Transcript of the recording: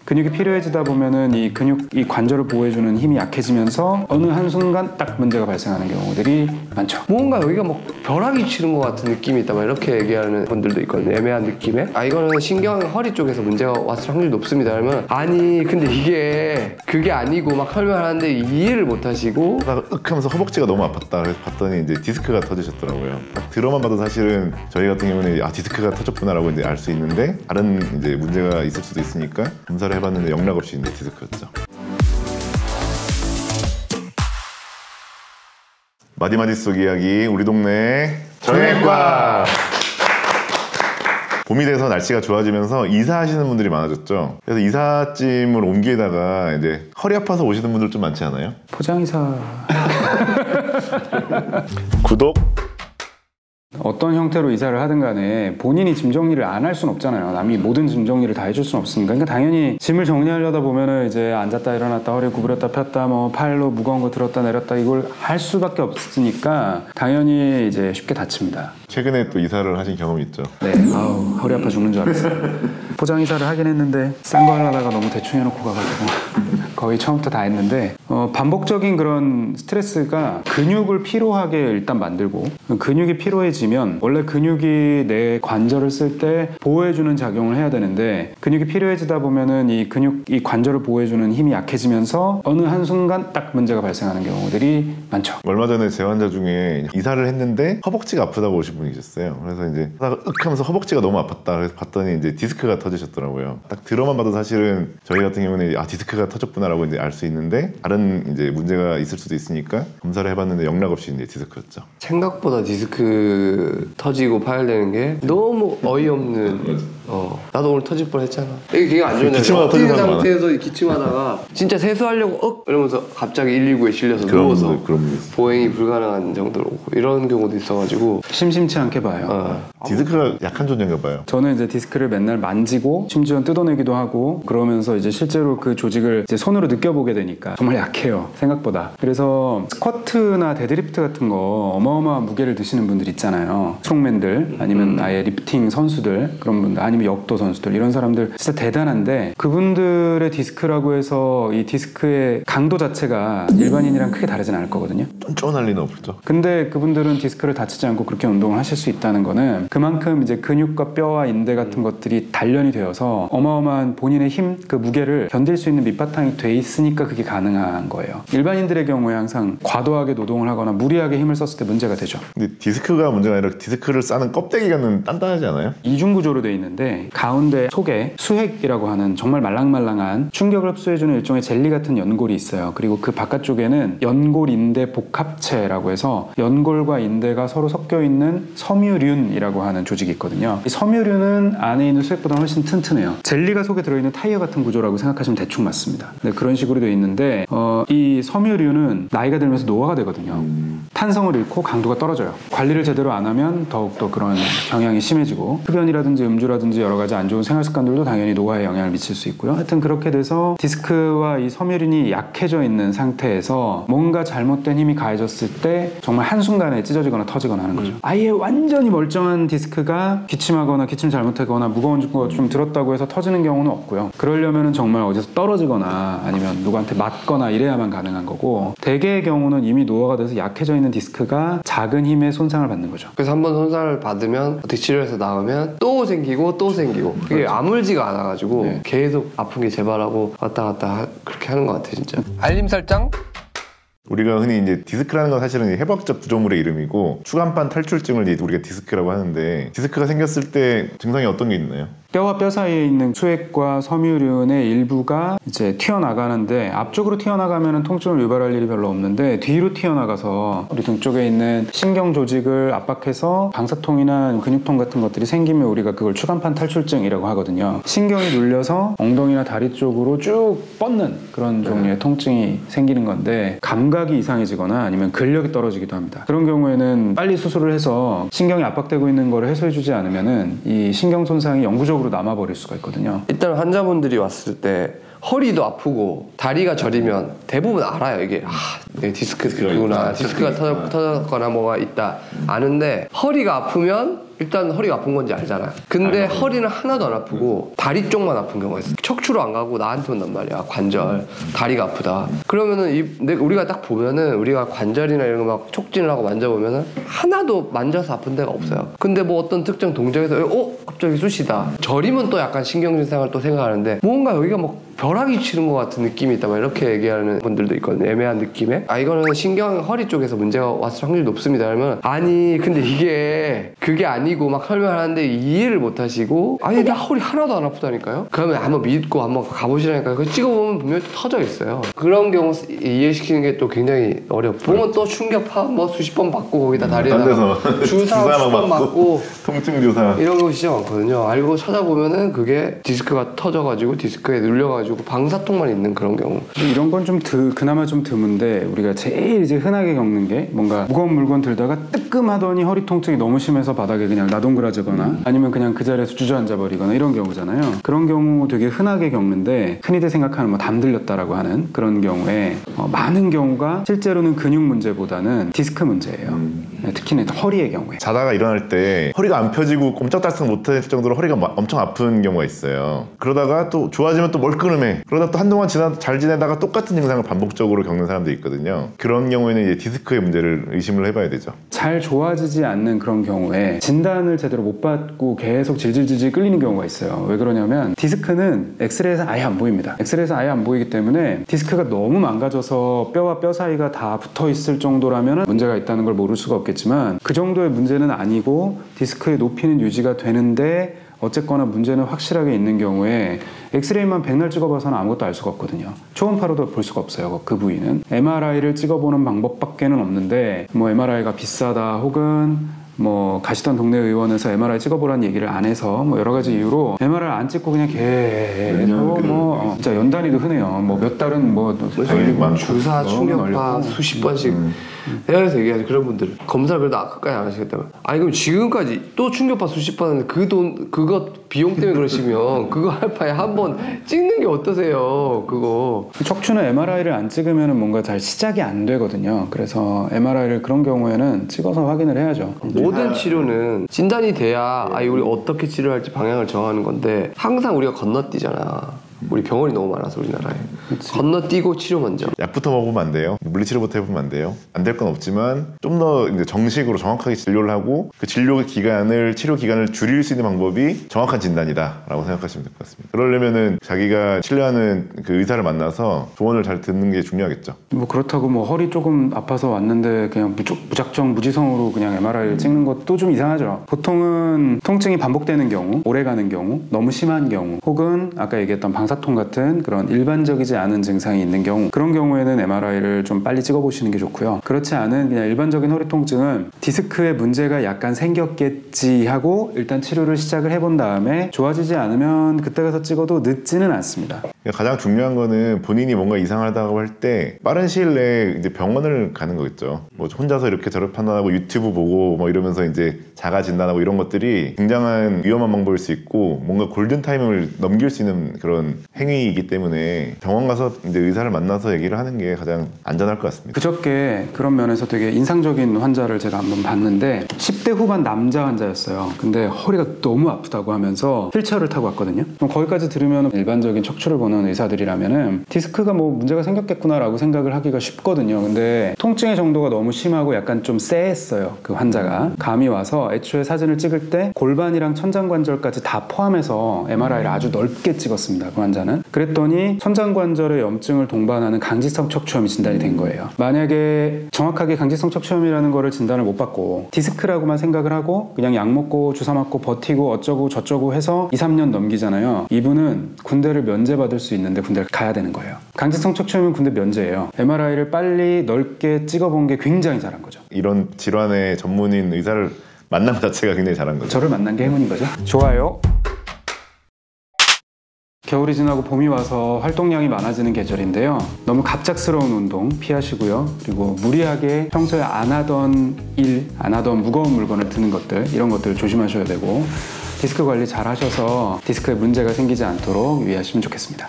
근육이 필요해지다 보면은 이 근육이 관절을 보호해주는 힘이 약해지면서 어느 한순간 딱 문제가 발생하는 경우들이 많죠. 뭔가 여기가 막 벼락이 치는 것 같은 느낌이 있다 막 이렇게 얘기하는 분들도 있거든요. 애매한 느낌에 이거는 신경 허리 쪽에서 문제가 왔을 확률이 높습니다. 그러면 아니 근데 이게 그게 아니고 막 설명하는데 이해를 못 하시고 윽 하면서 허벅지가 너무 아팠다 그래서 봤더니 이제 디스크가 터지셨더라고요. 딱 들어만 봐도 사실은 저희 같은 경우는 디스크가 터졌구나라고 이제 알 수 있는데 다른 이제 문제가 있을 수도 있으니까 검사를 해봤는데 영락없이 이제 디스크였죠. 마디마디 속 이야기 우리 동네 정형외과. 봄이 돼서 날씨가 좋아지면서 이사하시는 분들이 많아졌죠. 그래서 이삿짐을 옮기다가 이제 허리 아파서 오시는 분들 좀 많지 않아요? 포장이사. 구독. 어떤 형태로 이사를 하든 간에 본인이 짐 정리를 안 할 수는 없잖아요. 남이 모든 짐 정리를 다 해줄 수는 없으니까. 그러니까 당연히 짐을 정리하려다 보면은 이제 앉았다 일어났다 허리 구부렸다 폈다 뭐 팔로 무거운 거 들었다 내렸다 이걸 할 수밖에 없으니까 당연히 이제 쉽게 다칩니다. 최근에 또 이사를 하신 경험이 있죠? 네. 아우 허리 아파 죽는 줄 알았어요. 포장 이사를 하긴 했는데 싼 거 하려다가 너무 대충 해놓고 가가지고 거의 처음부터 다 했는데 반복적인 그런 스트레스가 근육을 피로하게 일단 만들고 근육이 피로해지면 원래 근육이 내 관절을 쓸 때 보호해주는 작용을 해야 되는데 근육이 필요해지다 보면은 이 근육이 관절을 보호해주는 힘이 약해지면서 어느 한순간 딱 문제가 발생하는 경우들이 많죠. 얼마 전에 제 환자 중에 이사를 했는데 허벅지가 아프다고 오신 분이 계셨어요. 그래서 이제 하다가 윽 하면서 허벅지가 너무 아팠다 그래서 봤더니 이제 디스크가 터지셨더라고요. 딱 들어만 봐도 사실은 저희 같은 경우는 디스크가 터졌구나라고 이제 알 수 있는데 다른 이제 문제가 있을 수도 있으니까 검사를 해봤는데 영락없이 이제 디스크였죠. 생각보다 디스크 터지고 파열되는 게 너무 어이없는 나도 오늘 터질 뻔했잖아. 이게 안 좋냐. 기침하다 터지는 사람 상태에서 기침하다가 진짜 세수하려고 이러면서 갑자기 119에 실려서 누워서 보행이 불가능한 정도로 오고 이런 경우도 있어가지고 심심치 않게 봐요. 디스크가 약한 존재인가 봐요. 저는 이제 디스크를 맨날 만지고 심지어 뜯어내기도 하고 그러면서 이제 실제로 그 조직을 이제 손으로 느껴보게 되니까 정말 약해요 생각보다. 그래서 스쿼트나 데드리프트 같은 거 어마어마한 무게를 드시는 분들 있잖아요. 스트롱맨들 아니면 아예 리프팅 선수들 그런 분들 아니면 역도 선수들 이런 사람들 진짜 대단한데 그분들의 디스크라고 해서 이 디스크의 강도 자체가 일반인이랑 크게 다르진 않을 거거든요. 쫀쫀할 리는 없죠. 근데 그분들은 디스크를 다치지 않고 그렇게 운동을 하실 수 있다는 거는 그만큼 이제 근육과 뼈와 인대 같은 것들이 단련이 되어서 어마어마한 본인의 힘, 그 무게를 견딜 수 있는 밑바탕이 돼 있으니까 그게 가능한 거예요. 일반인들의 경우에 항상 과도하게 노동을 하거나 무리하게 힘을 썼을 때 문제가 되죠. 근데 디스크가 문제가 아니라 디스크를 싸는 껍데기가 단단하지 않아요? 이중구조로 돼 있는데 가운데 속에 수핵이라고 하는 정말 말랑말랑한 충격을 흡수해주는 일종의 젤리 같은 연골이 있어요. 그리고 그 바깥쪽에는 연골인대 복합체라고 해서 연골과 인대가 서로 섞여 있는 섬유륜이라고 하는 조직이 있거든요. 이 섬유륜은 안에 있는 수핵보다 훨씬 튼튼해요. 젤리가 속에 들어있는 타이어 같은 구조라고 생각하시면 대충 맞습니다. 네, 그런 식으로 돼 있는데 이 섬유륜은 나이가 들면서 노화가 되거든요. 탄성을 잃고 강도가 떨어져요. 관리를 제대로 안 하면 더욱더 그런 경향이 심해지고 흡연이라든지 음주라든지 여러 가지 안 좋은 생활 습관들도 당연히 노화에 영향을 미칠 수 있고요. 하여튼 그렇게 돼서 디스크와 이 섬유륜이 약해져 있는 상태에서 뭔가 잘못된 힘이 가해졌을 때 정말 한순간에 찢어지거나 터지거나 하는 거죠. 아예 완전히 멀쩡한 디스크가 기침하거나 기침 잘못하거나 무거운 거 좀 들었다고 해서 터지는 경우는 없고요. 그러려면 정말 어디서 떨어지거나 아니면 누구한테 맞거나 이래야만 가능한 거고 대개의 경우는 이미 노화가 돼서 약해져 있는 디스크가 작은 힘의 손상을 받는 거죠. 그래서 한번 손상을 받으면 어떻게 치료해서 나오면 또 생기고 또 생기고 그게 그렇죠. 아물지가 않아가지고 네. 계속 아픈 게 재발하고 왔다 갔다 그렇게 하는 것 같아요 진짜. 알림 설정. 우리가 흔히 이제 디스크라는 건 사실은 해부학적 구조물의 이름이고 추간판 탈출증을 우리가 디스크라고 하는데 디스크가 생겼을 때 증상이 어떤 게 있나요? 뼈와 뼈 사이에 있는 수액과 섬유륜의 일부가 이제 튀어나가는데 앞쪽으로 튀어나가면 통증을 유발할 일이 별로 없는데 뒤로 튀어나가서 우리 등 쪽에 있는 신경 조직을 압박해서 방사통이나 근육통 같은 것들이 생기면 우리가 그걸 추간판 탈출증이라고 하거든요. 신경이 눌려서 엉덩이나 다리 쪽으로 쭉 뻗는 그런 종류의 통증이 생기는 건데 감각이 이상해지거나 아니면 근력이 떨어지기도 합니다. 그런 경우에는 빨리 수술을 해서 신경이 압박되고 있는 걸 해소해주지 않으면은 이 신경 손상이 영구적으로 남아버릴 수가 있거든요. 일단 환자분들이 왔을 때 허리도 아프고 다리가 저리면 대부분 알아요. 이게 디스크구나. 디스크가 터졌거나 뭐가 있다. 아는데 허리가 아프면 일단 허리가 아픈 건지 알잖아. 근데 허리는 하나도 안 아프고 다리 쪽만 아픈 경우가 있어. 척추로 안 가고 나한테 온단 말이야. 관절, 다리가 아프다. 그러면은 우리가 딱 보면은 우리가 관절이나 이런 거 막 촉진을 하고 만져보면은 하나도 만져서 아픈 데가 없어요. 근데 뭐 어떤 특정 동작에서 갑자기 쑤시다. 저리면 또 약간 신경증상을 또 생각하는데 뭔가 여기가 막 벼락이 치는 것 같은 느낌이 있다 막 이렇게 얘기하는 분들도 있거든요. 애매한 느낌에 이거는 허리 쪽에서 문제가 왔을 확률이 높습니다. 그러면 아니 근데 이게 그게 아니고 막 설명하는데 이해를 못 하시고 아니 나 허리 하나도 안 아프다니까요. 그러면 한번 믿고 한번 가보시라니까요. 그거 찍어보면 분명히 터져 있어요. 그런 경우 이해시키는 게 또 굉장히 어렵고 보면 또 충격파 뭐 수십 번 받고 거기다 다리에다가 주사 수십 번 맞고 통증 주사 이런 거 진짜 많거든요. 알고 찾아보면은 그게 디스크가 터져가지고 디스크에 눌려가지고 방사통만 있는 그런 경우. 이런 건 좀 그나마 좀 드문데 우리가 제일 이제 흔하게 겪는 게 뭔가 무거운 물건 들다가 뜨끔하더니 허리 통증이 너무 심해서 바닥에 그냥 나동그라지거나 아니면 그냥 그 자리에서 주저앉아 버리거나 이런 경우잖아요. 그런 경우 되게 흔하게 겪는데 흔히들 생각하는 뭐 담 들렸다라고 하는 그런 경우에 많은 경우가 실제로는 근육 문제보다는 디스크 문제예요. 특히나 허리의 경우에 자다가 일어날 때 허리가 안 펴지고 꼼짝달싹 못할 정도로 허리가 엄청 아픈 경우가 있어요. 그러다가 또 좋아지면 또 멀끔해. 그러다 또 한동안 잘 지내다가 똑같은 증상을 반복적으로 겪는 사람도 있거든요. 그런 경우에는 이제 디스크의 문제를 의심을 해봐야 되죠. 잘 좋아지지 않는 그런 경우에 진단을 제대로 못 받고 계속 질질질질 끌리는 경우가 있어요. 왜 그러냐면 디스크는 엑스레이에서 아예 안 보입니다. 엑스레이에서 아예 안 보이기 때문에 디스크가 너무 망가져서 뼈와 뼈 사이가 다 붙어 있을 정도라면 문제가 있다는 걸 모를 수가 없겠지만 그 정도의 문제는 아니고 디스크의 높이는 유지가 되는데 어쨌거나 문제는 확실하게 있는 경우에 엑스레이만 백날 찍어봐서는 아무것도 알 수가 없거든요. 초음파로도 볼 수가 없어요. 그 부위는. MRI를 찍어보는 방법밖에는 없는데 뭐 MRI가 비싸다 혹은 뭐 가시던 동네 의원에서 MRI 찍어보라는 얘기를 안 해서 뭐 여러 가지 이유로 MRI 안 찍고 그냥 계속 뭐 진짜 연단위도 흔해요. 뭐 몇 달은 뭐 주사 충격파 수십 번씩 대학에서 얘기하는 그런 분들 검사를 그래도 끝까지 안 하시겠다면 그럼 지금까지 또 충격파 수십 번 하는데 그 돈 그거 비용 때문에 그러시면 그거 할 바에 한번 찍는 게 어떠세요? 그거 척추는 MRI를 안 찍으면 뭔가 잘 시작이 안 되거든요. 그래서 MRI를 그런 경우에는 찍어서 확인을 해야죠. 모든 치료는 진단이 돼야 우리 어떻게 치료할지 방향을 정하는 건데 항상 우리가 건너뛰잖아. 우리 병원이 너무 많아서 우리나라에. 그치. 건너뛰고 치료 먼저. 약부터 먹으면 안 돼요. 물리치료부터 해보면 안 돼요. 안 될 건 없지만 좀 더 정식으로 정확하게 진료를 하고 그 치료 기간을 줄일 수 있는 방법이 정확한 진단이다라고 생각하시면 될 것 같습니다. 그러려면은 자기가 치료하는 그 의사를 만나서 조언을 잘 듣는 게 중요하겠죠. 뭐 그렇다고 뭐 허리 조금 아파서 왔는데 그냥 무작정 무지성으로 그냥 MRI를 찍는 것도 좀 이상하죠. 보통은 통증이 반복되는 경우, 오래가는 경우, 너무 심한 경우, 혹은 아까 얘기했던 방사통 같은 그런 일반적이지 않은 증상이 있는 경우, 그런 경우에는 MRI를 좀 빨리 찍어보시는 게 좋고요. 그렇지 않은 그냥 일반적인 허리 통증은 디스크에 문제가 약간 생겼겠지 하고 일단 치료를 시작을 해본 다음에 좋아지지 않으면 그때 가서 찍어도 늦지는 않습니다. 가장 중요한 거는 본인이 뭔가 이상하다고 할 때 빠른 시일 내에 이제 병원을 가는 거겠죠. 뭐 혼자서 이렇게 저를 판단하고 유튜브 보고 뭐 이러면서 이제 자가 진단하고 이런 것들이 굉장한 위험한 방법일 수 있고 뭔가 골든 타이밍을 넘길 수 있는 그런 행위이기 때문에 병원 가서 이제 의사를 만나서 얘기를 하는 게 가장 안전할 것 같습니다. 그저께 그런 면에서 되게 인상적인 환자를 제가 한번 봤는데 10대 후반 남자 환자였어요. 근데 허리가 너무 아프다고 하면서 휠체어를 타고 왔거든요. 그럼 거기까지 들으면 일반적인 척추를 보는 의사들이라면은 디스크가 뭐 문제가 생겼겠구나라고 생각을 하기가 쉽거든요. 근데 통증의 정도가 너무 심하고 약간 좀 쎄했어요. 그 환자가. 감이 와서 애초에 사진을 찍을 때 골반이랑 천장관절까지 다 포함해서 MRI를 아주 넓게 찍었습니다. 그 환자는. 그랬더니 천장관절의 염증을 동반하는 강직성 척추염이 진단이 된 거예요. 만약에 정확하게 강직성 척추염이라는 거를 진단을 못 받고 디스크라고만 생각을 하고 그냥 약 먹고 주사 맞고 버티고 어쩌고 저쩌고 해서 2, 3년 넘기잖아요. 이분은 군대를 면제받을 수 있는데 군대를 가야 되는 거예요. 강직성 척추염은 군대 면제예요. MRI를 빨리 넓게 찍어본 게 굉장히 잘한 거죠. 이런 질환의 전문인 의사를 만난 자체가 굉장히 잘한 거죠. 저를 만난 게 행운인 거죠. 좋아요. 겨울이 지나고 봄이 와서 활동량이 많아지는 계절인데요. 너무 갑작스러운 운동 피하시고요. 그리고 무리하게 평소에 안 하던 안 하던 무거운 물건을 드는 것들, 이런 것들 조심하셔야 되고 디스크 관리 잘 하셔서 디스크에 문제가 생기지 않도록 유의하시면 좋겠습니다.